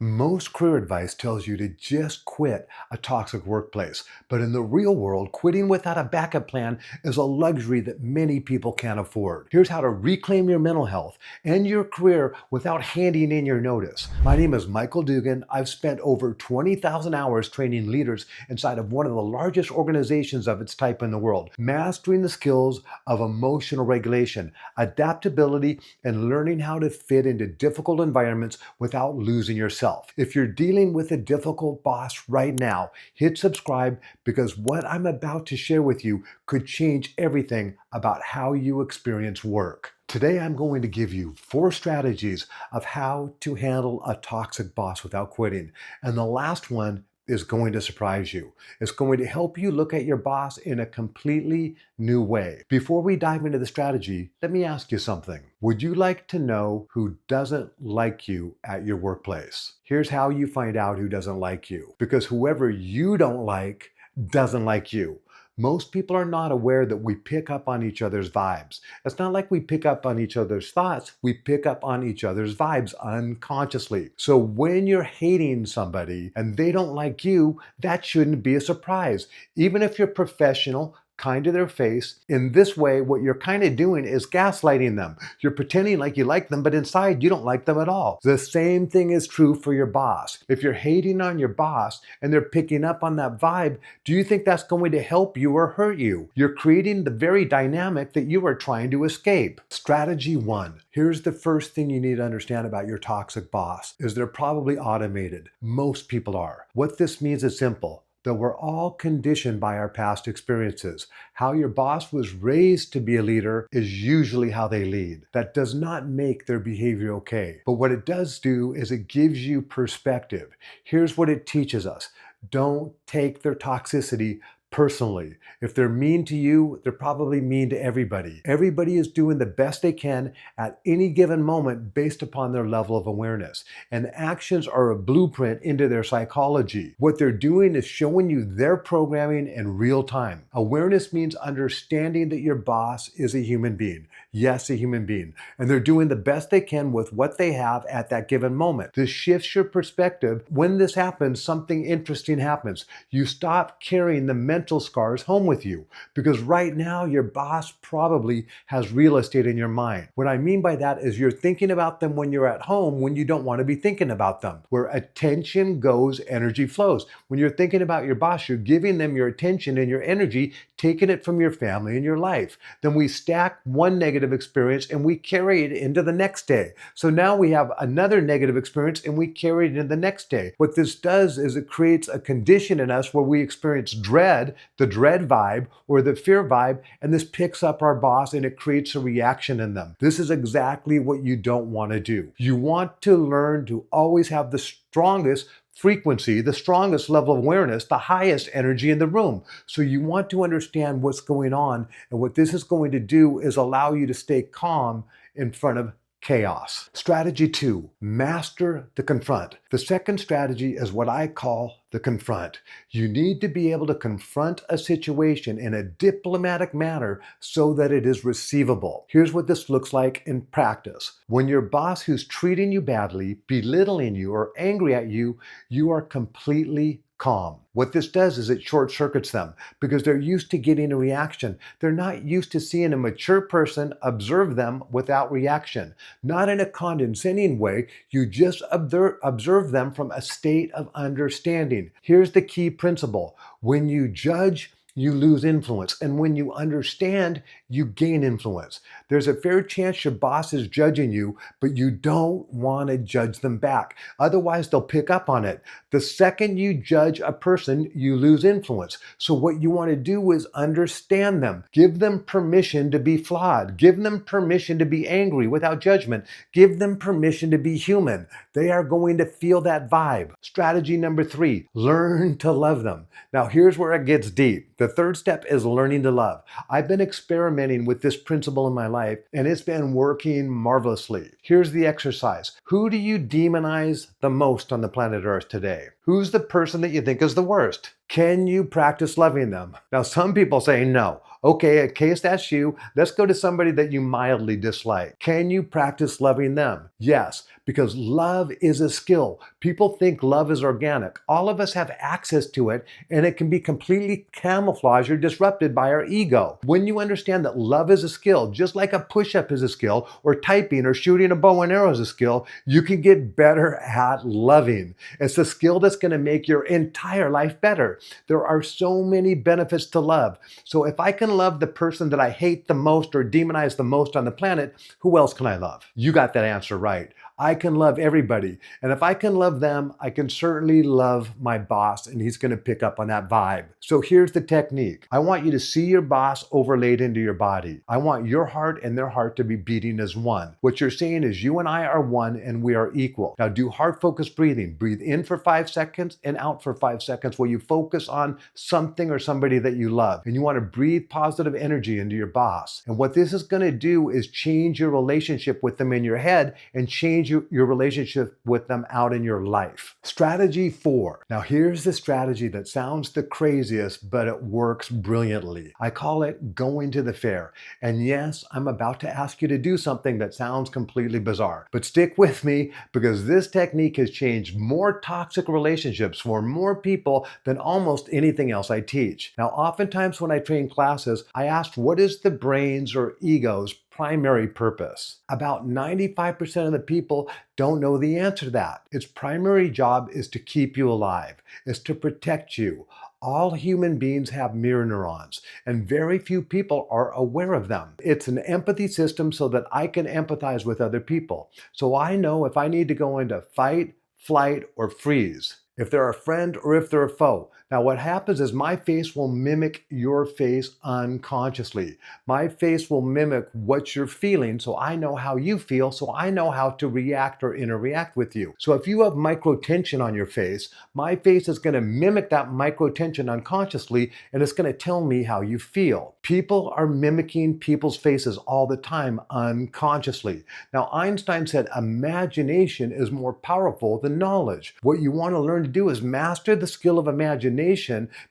Most career advice tells you to just quit a toxic workplace. But in the real world, quitting without a backup plan is a luxury that many people can't afford. Here's how to reclaim your mental health and your career without handing in your notice. My name is Michael Dugan. I've spent over 20,000 hours training leaders inside of one of the largest organizations of its type in the world, mastering the skills of emotional regulation, adaptability, and learning how to fit into difficult environments without losing yourself. If you're dealing with a difficult boss right now, hit subscribe because what I'm about to share with you could change everything about how you experience work. Today, I'm going to give you 4 strategies of how to handle a toxic boss without quitting. And the last one is going to surprise you. It's going to help you look at your boss in a completely new way. Before we dive into the strategy, let me ask you something. Would you like to know who doesn't like you at your workplace? Here's how you find out who doesn't like you. Because whoever you don't like doesn't like you. Most people are not aware that we pick up on each other's vibes. It's not like we pick up on each other's thoughts, we pick up on each other's vibes unconsciously. So when you're hating somebody and they don't like you, that shouldn't be a surprise. Even if you're professional, kind to their face. In this way, what you're kind of doing is gaslighting them. You're pretending like you like them, but inside you don't like them at all. The same thing is true for your boss. If you're hating on your boss and they're picking up on that vibe, do you think that's going to help you or hurt you? You're creating the very dynamic that you are trying to escape. Strategy 1. Here's the first thing you need to understand about your toxic boss is they're probably automated. Most people are. What this means is simple. That we're all conditioned by our past experiences. How your boss was raised to be a leader is usually how they lead. That does not make their behavior okay. But what it does do is it gives you perspective. Here's what it teaches us. Don't take their toxicity personally. If they're mean to you, they're probably mean to everybody. Everybody is doing the best they can at any given moment based upon their level of awareness. And actions are a blueprint into their psychology. What they're doing is showing you their programming in real time. Awareness means understanding that your boss is a human being. Yes, a human being. And they're doing the best they can with what they have at that given moment. This shifts your perspective. When this happens, something interesting happens. You stop carrying the mental scars home with you because right now your boss probably has real estate in your mind. What I mean by that is you're thinking about them when you're at home when you don't want to be thinking about them. Where attention goes, energy flows. When you're thinking about your boss, you're giving them your attention and your energy, taking it from your family and your life. Then we stack one negative experience and we carry it into the next day. So now we have another negative experience and we carry it into the next day. What this does is it creates a condition in us where we experience dread, the dread vibe or the fear vibe, and this picks up our boss and it creates a reaction in them. This is exactly what you don't want to do. You want to learn to always have the strongest frequency, the strongest level of awareness, the highest energy in the room. So you want to understand what's going on, and what this is going to do is allow you to stay calm in front of chaos. Strategy 2, master the confront. The second strategy is what I call the confront. You need to be able to confront a situation in a diplomatic manner so that it is receivable. Here's what this looks like in practice. When your boss who's treating you badly, belittling you, or angry at you, you are completely calm. What this does is it short circuits them because they're used to getting a reaction. They're not used to seeing a mature person observe them without reaction. Not in a condescending way, you just observe them from a state of understanding. Here's the key principle. When you judge, you lose influence. And when you understand, you gain influence. There's a fair chance your boss is judging you, but you don't want to judge them back. Otherwise, they'll pick up on it. The second you judge a person, you lose influence. So what you want to do is understand them. Give them permission to be flawed. Give them permission to be angry without judgment. Give them permission to be human. They are going to feel that vibe. Strategy number 3, learn to love them. Now, here's where it gets deep. The third step is learning to love. I've been experimenting with this principle in my life, and it's been working marvelously. Here's the exercise. Who do you demonize the most on the planet Earth today? Who's the person that you think is the worst? Can you practice loving them? Now, some people say no. Okay, in case that's you, let's go to somebody that you mildly dislike. Can you practice loving them? Yes, because love is a skill. People think love is organic. All of us have access to it, and it can be completely camouflaged or disrupted by our ego. When you understand that love is a skill, just like a push-up is a skill, or typing or shooting a bow and arrow is a skill, you can get better at loving. It's a skill that's going to make your entire life better. There are so many benefits to love. So if I can love the person that I hate the most or demonize the most on the planet, who else can I love? You got that answer right. I can love everybody. And if I can love them, I can certainly love my boss, and he's going to pick up on that vibe. So here's the technique. I want you to see your boss overlaid into your body. I want your heart and their heart to be beating as one. What you're saying is you and I are one and we are equal. Now do heart-focused breathing. Breathe in for 5 seconds and out for 5 seconds where you focus on something or somebody that you love. And you want to breathe positive energy into your boss. And what this is going to do is change your relationship with them in your head and change your relationship with them out in your life. Strategy 4. Now here's the strategy that sounds the craziest, but it works brilliantly. I call it going to the fair. And yes, I'm about to ask you to do something that sounds completely bizarre, but stick with me because this technique has changed more toxic relationships for more people than almost anything else I teach. Now, oftentimes when I train classes, I ask, what is the brain's or ego's primary purpose? About 95% of the people don't know the answer to that. Its primary job is to keep you alive, is to protect you. All human beings have mirror neurons, and very few people are aware of them. It's an empathy system so that I can empathize with other people. So I know if I need to go into fight, flight, or freeze, if they're a friend or if they're a foe. Now what happens is my face will mimic your face unconsciously. My face will mimic what you're feeling, so I know how you feel, so I know how to react or interact with you. So if you have micro tension on your face, my face is going to mimic that micro tension unconsciously, and it's going to tell me how you feel. People are mimicking people's faces all the time unconsciously. Now Einstein said imagination is more powerful than knowledge. What you want to learn to do is master the skill of imagination,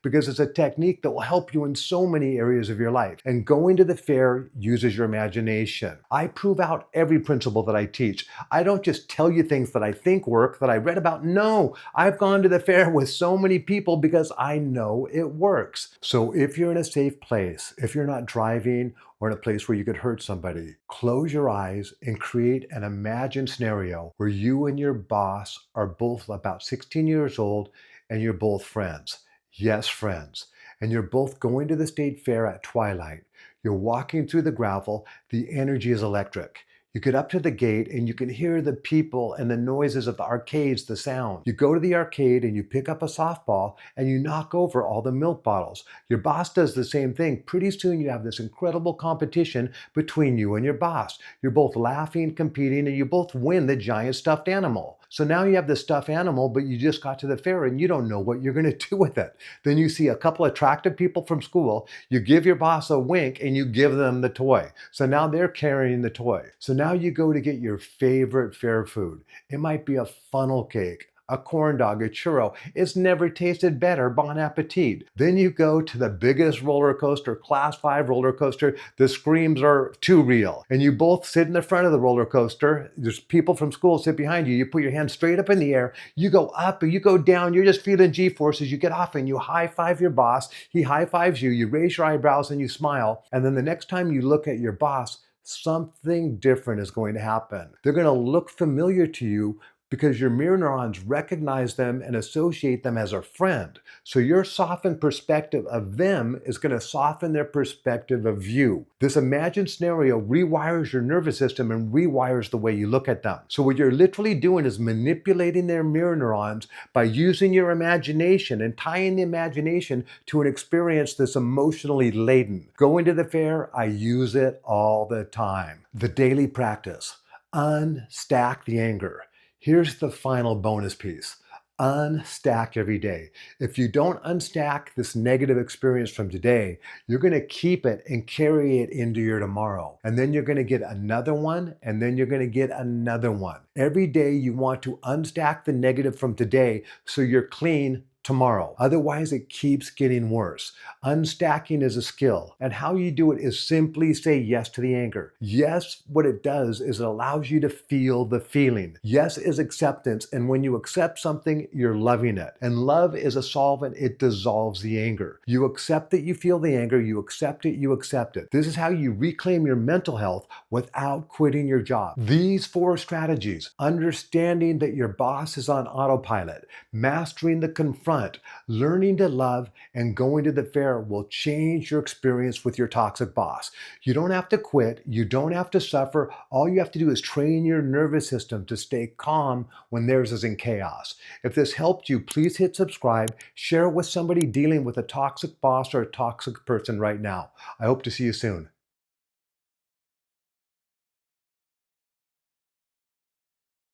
because it's a technique that will help you in so many areas of your life. And going to the fair uses your imagination. I prove out every principle that I teach. I don't just tell you things that I think work, that I read about. No, I've gone to the fair with so many people because I know it works. So if you're in a safe place, if you're not driving or in a place where you could hurt somebody, close your eyes and create an imagined scenario where you and your boss are both about 16 years old and you're both friends. Yes, friends. And you're both going to the state fair at twilight. You're walking through the gravel. The energy is electric. You get up to the gate and you can hear the people and the noises of the arcades, the sound. You go to the arcade and you pick up a softball and you knock over all the milk bottles. Your boss does the same thing. Pretty soon you have this incredible competition between you and your boss. You're both laughing, competing, and you both win the giant stuffed animal. So now you have the stuffed animal, but you just got to the fair and you don't know what you're going to do with it. Then you see a couple attractive people from school, you give your boss a wink and you give them the toy. So now they're carrying the toy. So now you go to get your favorite fair food. It might be a funnel cake, a corn dog, a churro. It's never tasted better. Bon appetit. Then you go to the biggest roller coaster, class 5 roller coaster. The screams are too real. And you both sit in the front of the roller coaster. There's people from school sit behind you. You put your hands straight up in the air. You go up and you go down. You're just feeling G-forces. You get off and you high five your boss. He high fives you. You raise your eyebrows and you smile. And then the next time you look at your boss, something different is going to happen. They're going to look familiar to you because your mirror neurons recognize them and associate them as a friend. So your softened perspective of them is going to soften their perspective of you. This imagined scenario rewires your nervous system and rewires the way you look at them. So what you're literally doing is manipulating their mirror neurons by using your imagination and tying the imagination to an experience that's emotionally laden. Going to the fair, I use it all the time. The daily practice. Unstack the anger. Here's the final bonus piece. Unstack every day. If you don't unstack this negative experience from today, you're going to keep it and carry it into your tomorrow. And then you're going to get another one, and then you're going to get another one. Every day you want to unstack the negative from today so you're clean tomorrow. Otherwise, it keeps getting worse. Unstacking is a skill, and how you do it is simply say yes to the anger. Yes, what it does is it allows you to feel the feeling. Yes is acceptance, and when you accept something, you're loving it. And love is a solvent, it dissolves the anger. You accept that you feel the anger, you accept it, you accept it. This is how you reclaim your mental health without quitting your job. These 4 strategies, understanding that your boss is on autopilot, mastering the confront, learning to love, and going to the fair will change your experience with your toxic boss. You don't have to quit. You don't have to suffer. All you have to do is train your nervous system to stay calm when theirs is in chaos. If this helped you, please hit subscribe, share it with somebody dealing with a toxic boss or a toxic person right now. I hope to see you soon.